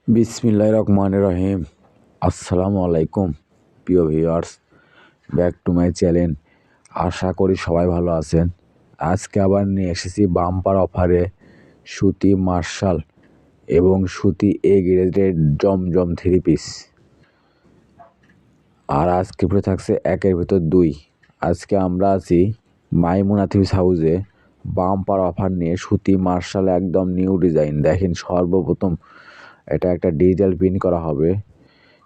বিসমিল্লাহির রহমানির রহিম। আসসালামু আলাইকুম প্রিয় viewers, back to my channel. আশা করি সবাই ভালো আছেন। আজকে আবার নিয়ে এসেছি বাম্পার অফারে সুতি মার্শাল এবং সুতি এ গ্রেডের জমজম 3 পিস। আর আজকে ভিতরে থাকছে একের ভিতর 2। আজকে আমরা আছি মাইমুনা থ্রিপিস হাউসে বাম্পার অফার নিয়ে সুতি মার্শাল একদম নিউ ডিজাইন। দেখেন, সর্বপ্রথম এটা একটা ডিজিটাল প্রিন্ট করা হবে,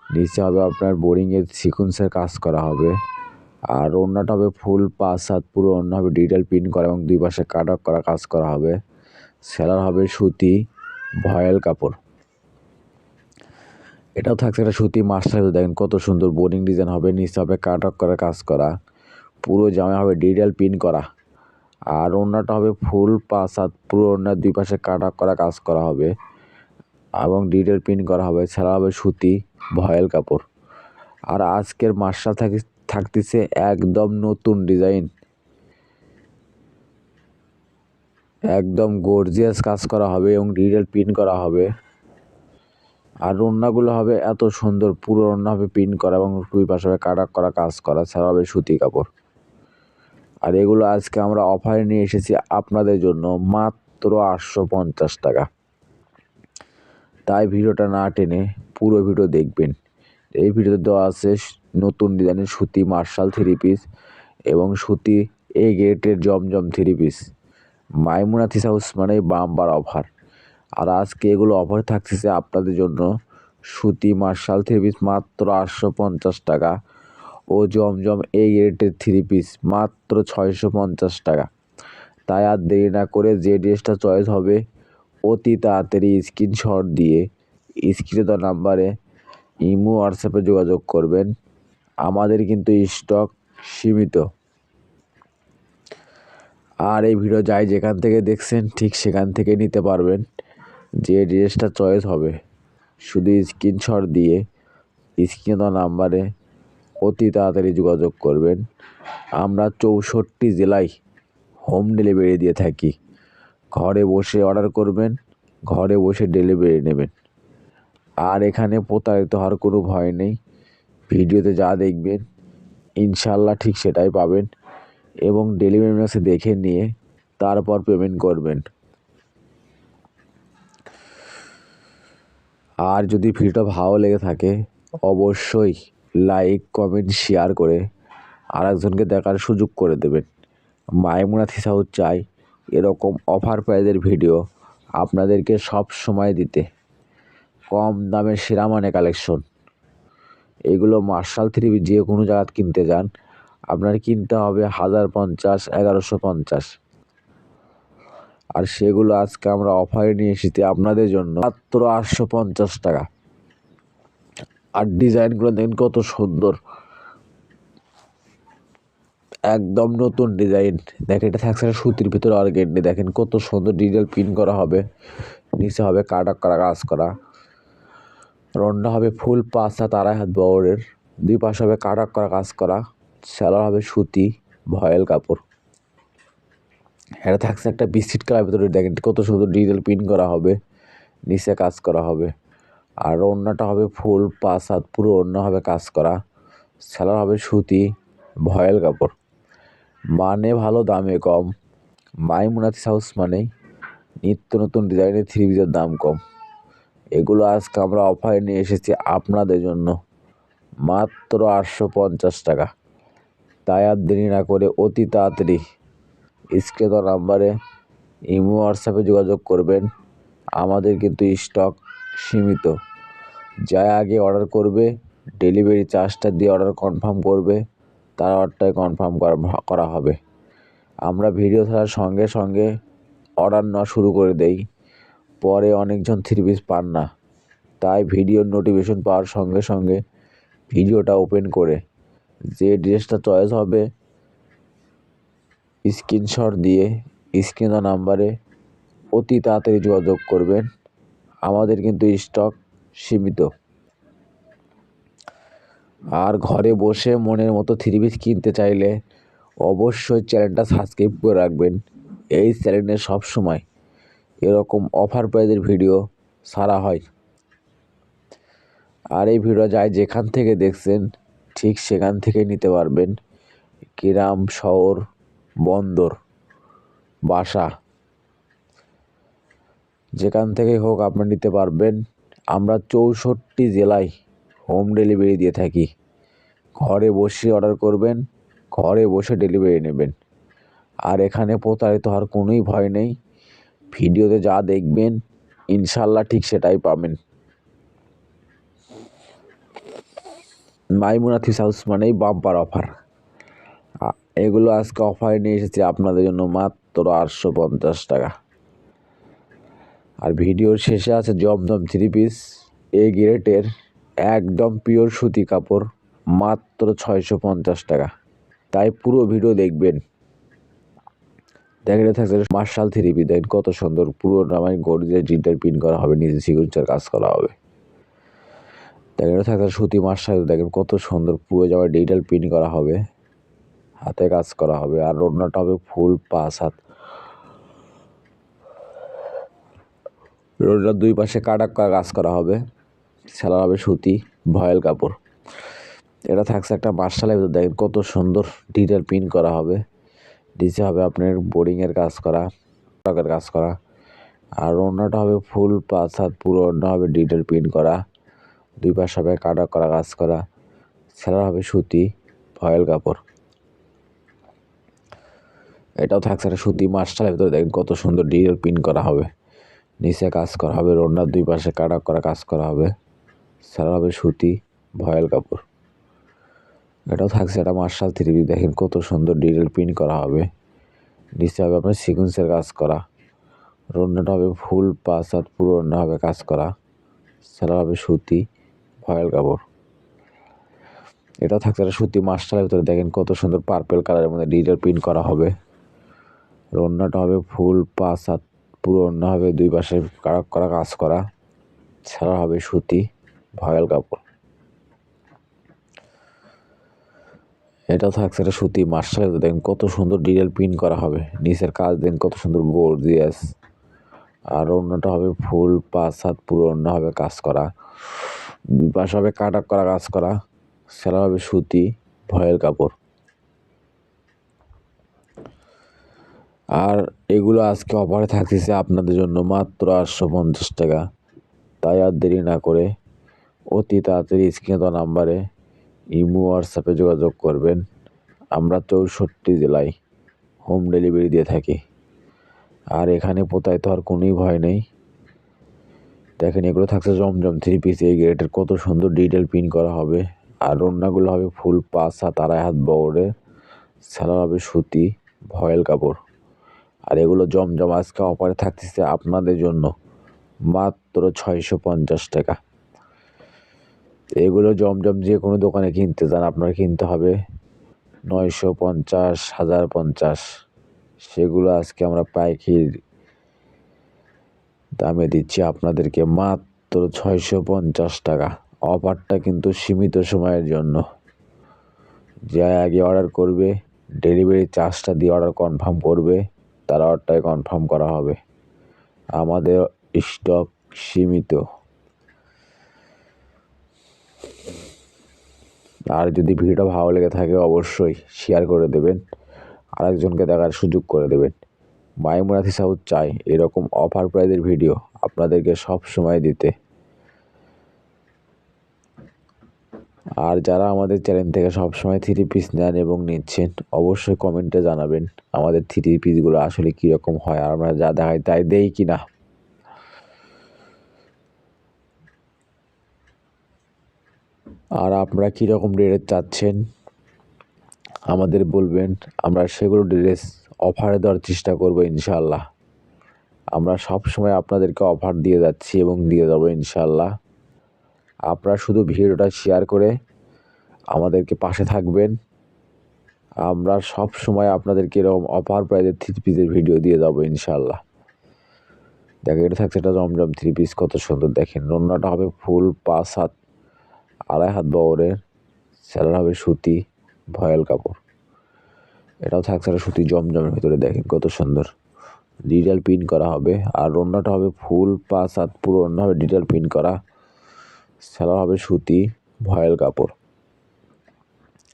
নিচে হবে আপনার বোরিংয়ের সিকোয়েন্সের কাজ করা হবে, আর ওড়নাটা হবে ফুল 5 হাত পুরো ওড়না হবে ডিজিটাল প্রিন্ট করা এবং দুই পাশে কাট অফ করা কাজ করা হবে। সেলার হবে সুতি ভয়েল কাপড়। এটাও থাকছে একটা সুতি মাস্টার। দেখেন কত সুন্দর বোরিং ডিজাইন হবে, নিচে হবে কাট অফ করা কাজ করা, পুরো জামা হবে ডিজিটাল প্রিন্ট করা। আর ওড়নাটা হবে ফুল 5 হাত পুরো ওড়নার দুই পাশে কাট অফ করা কাজ করা হবে এবং ডিজিটাল প্রিন্ট করা হবে। সেলার হবে সুতি ভয়েল কাপড়। আর আজকের মার্শাল থাকতেছে একদম নতুন ডিজাইন, একদম গর্জিয়াস কাজ করা হবে এবং ডিজিটাল প্রিন্ট করা হবে। আর ওড়নাগুলো হবে এত সুন্দর, পুরো ওড়না হবে প্রিন্ট করা এবং দুই পাশে হবে কাট অফ করা কাজ করা, ছাড়া হবে সুতি কাপড়। আর এগুলো আজকে আমরা অফারে নিয়ে এসেছি আপনাদের জন্য মাত্র 850 টাকা। তাই ভিডিওটা না টেনে পুরো ভিডিও দেখবেন। এই ভিডিওতে দেওয়া আছে নতুন ডিজাইনের সুতি মার্শাল 3 পিস এবং সুতি এ গ্রেডের জমজম 3 পিস। মাইমুনা থ্রিপিস হাউস মানে বাম্পার অফার। আর আজকে এগুলো অফার থাকতেছে আপনাদের জন্য সুতি মার্শাল 3 পিস মাত্র 850 টাকা ও জমজম এ গ্রেডের 3 পিস মাত্র 650 টাকা। তাই আর দেরি না করে যে ড্রেসটা চয়েস হবে অতি তাড়াতাড়ি স্ক্রিনশট দিয়ে স্ক্রিনে দেওয়া নাম্বারে ইমো হোয়াটসঅ্যাপে যোগাযোগ করবেন। আমাদের কিন্তু স্টক সীমিত। আর এই ভিডিও যাই যেখান থেকে দেখছেন ঠিক সেখান থেকে নিতে পারবেন। যে ড্রেসটা চয়েস হবে শুধু স্ক্রিনশট দিয়ে স্ক্রিনে দেওয়া নাম্বারে অতি তাড়াতাড়ি যোগাযোগ করবেন। আমরা 64 জেলায় হোম ডেলিভারি দিয়ে থাকি। ঘরে বসে অর্ডার করবেন, ঘরে বসে ডেলিভারি নেবেন। আর এখানে প্রতারিত হওয়ার কোনো ভয় নেই। ভিডিওতে যা দেখবেন ইনশাল্লাহ ঠিক সেটাই পাবেন এবং ডেলিভারি ম্যানে দেখে নিয়ে তারপর পেমেন্ট করবেন। আর যদি ভিডিওটা ভালো লেগে থাকে অবশ্যই লাইক কমেন্ট শেয়ার করে আরেকজনকে দেখার সুযোগ করে দেবেন। মাইমুনা থ্রিপিস হাউস চাই এরকম অফার প্রাইজের ভিডিও আপনাদেরকে সব সময় দিতে। কম দামে সেরা মানে কালেকশন। এগুলো মার্শাল 3 পিস যে কোনো জায়গা কিনতে যান আপনার কিনতে হবে 1050 1150। আর সেগুলো আজকে আমরা অফারে নিয়ে এসেছি আপনাদের জন্য মাত্র 850 টাকা। আর ডিজাইনগুলো দেখেন কত সুন্দর, একদম নতুন ডিজাইন। দেখেন এটা থাকছে সুতির ভিতরে অর্গেন্ডি। দেখেন কত সুন্দর ডিজিটাল প্রিন্ট করা হবে, নিচে হবে কাট অফ করা কাজ করা, ওড়না হবে ফুল 5 হাত 2.5 হাত বহরের, দুই পাশে হবে কাট অফ করা কাজ করা, সেলার হবে সুতি ভয়েল কাপড়। এটা থাকছে একটা বিস্কিট কালার ভিতরে। দেখেন কত সুন্দর ডিজিটাল প্রিন্ট করা হবে, নিচে কাজ করা হবে। আর ওড়নাটা হবে ফুল 5 হাত পুরো ওড়না হবে কাজ করা, সেলার হবে সুতি ভয়েল কাপড়। মানে ভালো দামে কম। মাইমুনা থ্রিপিস হাউস মানে নিত্য নতুন ডিজাইনের 3 পিসের দাম কম। এগুলো আজকে আমরা অফারে নিয়ে এসেছি আপনাদের জন্য মাত্র 850 টাকা। তাই আর দেরি না করে অতি তাড়াতাড়ি স্ক্রিনে দেওয়া নাম্বারে ইমো হোয়াটসঅ্যাপে যোগাযোগ করবেন। আমাদের কিন্তু স্টক সীমিত। যাই আগে অর্ডার করবে ডেলিভারি চার্জটা দিয়ে অর্ডার কনফার্ম করবে, তার অর্ডারটাই কনফার্ম করা হবে। আমরা ভিডিও ছাড়ার সঙ্গে সঙ্গে অর্ডার নেওয়া শুরু করে দেই, পরে অনেকজন 3 পিস পান না। তাই ভিডিওর নোটিফিকেশন পাওয়ার সঙ্গে সঙ্গে ভিডিওটা ওপেন করে যে ড্রেসটা চয়েস হবে স্ক্রিনশট দিয়ে স্ক্রিনে দেওয়া নাম্বারে অতি তাড়াতাড়ি যোগাযোগ করবেন। আমাদের কিন্তু স্টক সীমিত। আর ঘরে বসে মনের মতো 3 পিস কিনতে চাইলে অবশ্যই চ্যানেলটা সাবস্ক্রাইব করে রাখবেন। এই চ্যানেলে সবসময় এরকম অফার প্রাইজের ভিডিও ছাড়া হয়। আর এই ভিডিও যায় যেখান থেকে দেখছেন ঠিক সেখান থেকে নিতে পারবেন। গ্রাম, শহর, বন্দর, বাসা, যেখান থেকেই হোক আপনি নিতে পারবেন। আমরা 64 জেলায় হোম ডেলিভারি দিয়ে থাকি। ঘরে বসে অর্ডার করবেন, ঘরে বসে ডেলিভারি নেবেন। আর এখানে প্রতারিত হওয়ার কোনোই ভয় নেই। ভিডিওতে যা দেখবেন ইনশাল্লাহ ঠিক সেটাই পাবেন। মাইমুনা ফিশ হাউস মানেই বাম্পার অফার। এগুলো আজকে অফারে নিয়ে এসেছি আপনাদের জন্য মাত্র 850 টাকা। আর ভিডিওর শেষে আছে জমজম 3 পিস এ গ্রেটের একদম পিওর সুতি কাপড়, মাত্র 650 টাকা। তাই পুরো ভিডিও দেখবেন। দেখে থাকছে মার্শাল 3 পিস, দেখেন কত সুন্দর, পুরো নামাই গর্জিয়াস ডিজিটাল প্রিন্ট করা হবে, নিচে সিগনেচার কাজ করা হবে। দেখেন থাকছে সুতি মার্শাল, দেখেন কত সুন্দর, পুরো জামায় ডিজিটাল প্রিন্ট করা হবে, হাতে কাজ করা হবে। আর ওড়নাটা হবে ফুল 5 হাত। রোডটার 2 পাশে কাটাক করা কাজ করা হবে, সেলা হবে সুতি ভয়েল কাপড়। এটা থাকছে একটা মার্শালের ভিতর, দেখেন কত সুন্দর ডিজিটাল প্রিন্ট করা হবে। নিচে হবে আপনার বোর্ডিংয়ের কাজ করা, টকের কাজ করা। আর ওড়নাটা হবে ফুল 5 হাত, পুরো ওড়না হবে ডিজিটাল প্রিন্ট করা, 2 পাশে হবে কাটাক করা কাজ করা, সেলা হবে সুতি ভয়েল কাপড়। এটাও থাকছে একটা সুতি মার্শালের ভিতরে, দেখেন কত সুন্দর ডিজিটাল প্রিন্ট করা হবে, নিচে কাজ করা হবে, ওড়নার 2 পাশে কাটাক করা কাজ করা হবে, সেলা হবে সুতি ভয়েল কাপড়। এটাও থাকছে একটা মার্শাল 3 পিস, দেখেন কত সুন্দর ডিজিটাল প্রিন্ট করা হবে, নিচে হবে আপনার সিকুয়েন্সের কাজ করা। ওড়নাটা হবে ফুল 5 হাত, পুরো ওড়না হবে কাজ করা, সেলা হবে সুতি ভয়েল কাপড়। এটাও থাকছে একটা সুতি মার্শালের ভিতরে, দেখেন কত সুন্দর পার্পেল কালারের মধ্যে ডিজিটাল প্রিন্ট করা হবে। ওড়নাটা হবে ফুল 5 হাত, পুরো ওড়না হবে 2 পাশে কাটাক করা কাজ করা, সেলা হবে সুতি ভয়েল কাপড়। এটাও থাকছে একটা সুতি মার্শাল, দেখেন কত সুন্দর ডিজিটাল প্রিন্ট করা হবে, নিচের কাজ দেখেন কত সুন্দর গর্জিয়াস। আর ওড়নাটা হবে ফুল 5 হাত, পুরো ওড়না হবে কাজ করা, 2 পাশে হবে কাটাক করা কাজ করা, সেলা হবে সুতি ভয়েল কাপড়। আর এগুলো আজকে অফারে থাকতেছে আপনাদের জন্য মাত্র 850 টাকা। তাই আর দেরি না করে অতি তাড়াতাড়ি স্ক্রিনে দেওয়া নাম্বারে ইমো হোয়াটসঅ্যাপে যোগাযোগ করবেন। আমরা 64 জেলায় হোম ডেলিভারি দিয়ে থাকি। আর এখানে প্রতারিত হওয়ার কোনোই ভয় নেই। দেখেন এগুলো থাকছে জমজম 3 পিস এই গ্রেটের, কত সুন্দর ডিটেল প্রিন্ট করা হবে। আর ওড়নাগুলো হবে ফুল 5 হাত, 2.5 হাত বহরে, সেলা হবে সুতি ভয়েল কাপড়। আর এগুলো জমজম আজকে অফারে থাকতেছে আপনাদের জন্য মাত্র 650 টাকা। এগুলো জমজম যে কোনো দোকানে কিনতে চান আপনার কিনতে হবে 950, 1050। সেগুলো আজকে আমরা পাইকারি দামে দিচ্ছি আপনাদেরকে মাত্র 650 টাকা। অফারটা কিন্তু সীমিত সময়ের জন্য। যে আগে অর্ডার করবে, ডেলিভারি চার্জটা দিয়ে অর্ডার কনফার্ম করবে, তার অর্ডারটাই কনফার্ম করা হবে। আমাদের স্টক সীমিত। আর যদি ভিডিওটা ভালো লেগে থাকে অবশ্যই শেয়ার করে দেবেন, আরেকজনকে দেখার সুযোগ করে দেবেন। মাইমুনা ফিশ হাউস চাই এরকম অফার প্রাইজের ভিডিও আপনাদেরকে সব সময় দিতে। আর যারা আমাদের চ্যানেল থেকে সবসময় 3 পিস নেন এবং নিচ্ছেন অবশ্যই কমেন্টে জানাবেন আমাদের 3 পিসগুলো আসলে কীরকম হয়, আর আমরা যা দেখাই তাই দেই কি না। আর আপনারা কীরকম রেট চাচ্ছেন আমাদের বলবেন, আমরা সেগুলো ড্রেস অফারে দেওয়ার চেষ্টা করবো ইনশাল্লাহ। আমরা সব সময় আপনাদেরকে অফার দিয়ে যাচ্ছি এবং দিয়ে যাবো ইনশাল্লাহ। আপনারা শুধু ভিডিওটা শেয়ার করে আমাদেরকে পাশে থাকবেন। আমরা সব সময় আপনাদেরকে এরকম অফার প্রাইজের 3 পিসের ভিডিও দিয়ে যাবো ইনশাল্লাহ। দেখেন এটা থাকছে একটা জমজম 3 পিস, কত সুন্দর। দেখেন ওড়নাটা হবে ফুল 5 হাত, 2.5 হাত বহরের, সেলা হবে সুতি ভয়েল কাপড়। এটাও থাকছে একটা সুতি জমজমের ভিতরে, দেখেন কত সুন্দর ডিজিটাল প্রিন্ট করা হবে। আর ওড়নাটা হবে ফুল 5 হাত, পুরো ওড়না হবে ডিজিটাল প্রিন্ট করা, সেলার হবে সুতি ভয়েল কাপড়।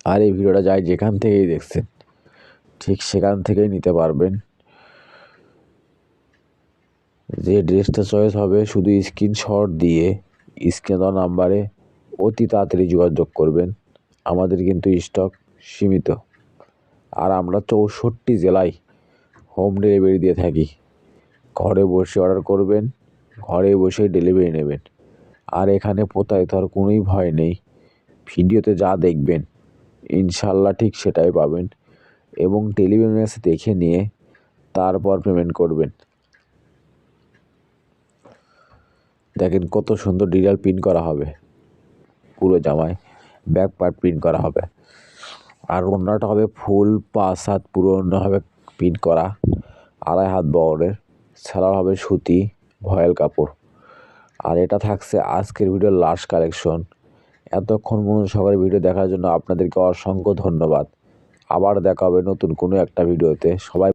আর এই ভিডিওটা যাই যেখান থেকেই দেখছেন ঠিক সেখান থেকেই নিতে পারবেন। যে ড্রেসটা চয়েস হবে শুধু স্ক্রিনশট দিয়ে স্ক্রিনে দেওয়া নাম্বারে অতি তাড়াতাড়ি যোগাযোগ করবেন। আমাদের কিন্তু স্টক সীমিত, আর আমরা 64 জেলায় হোম ডেলিভারি দিয়ে থাকি। ঘরে বসে অর্ডার করবেন, ঘরে বসেই ডেলিভারি নেবেন। আর এখানে প্রতারিত হওয়ার কোনোই ভয় নেই। ভিডিওতে যা দেখবেন ইনশাল্লাহ ঠিক সেটাই পাবেন, এবং ডেলিভারি ম্যাসেজ দেখে নিয়ে তারপর পেমেন্ট করবেন। দেখেন কত সুন্দর ডিজিটাল প্রিন্ট করা হবে, পুরো জামায় ব্যাক পার্ট প্রিন্ট করা হবে। আর ওড়নাটা হবে ফুল 5 হাত পুরো ওড়না হবে প্রিন্ট করা, 2.5 হাত বহরের। সেলার হবে সুতি ভয়েল কাপড়। আর এটা থাকছে আজকের ভিডিওর লাস্ট কালেকশন। এতক্ষণ মনোযোগ সহকারে ভিডিও দেখার জন্য আপনাদেরকে অসংখ্য ধন্যবাদ। আবার দেখা হবে নতুন কোনো একটা ভিডিওতে। সবাই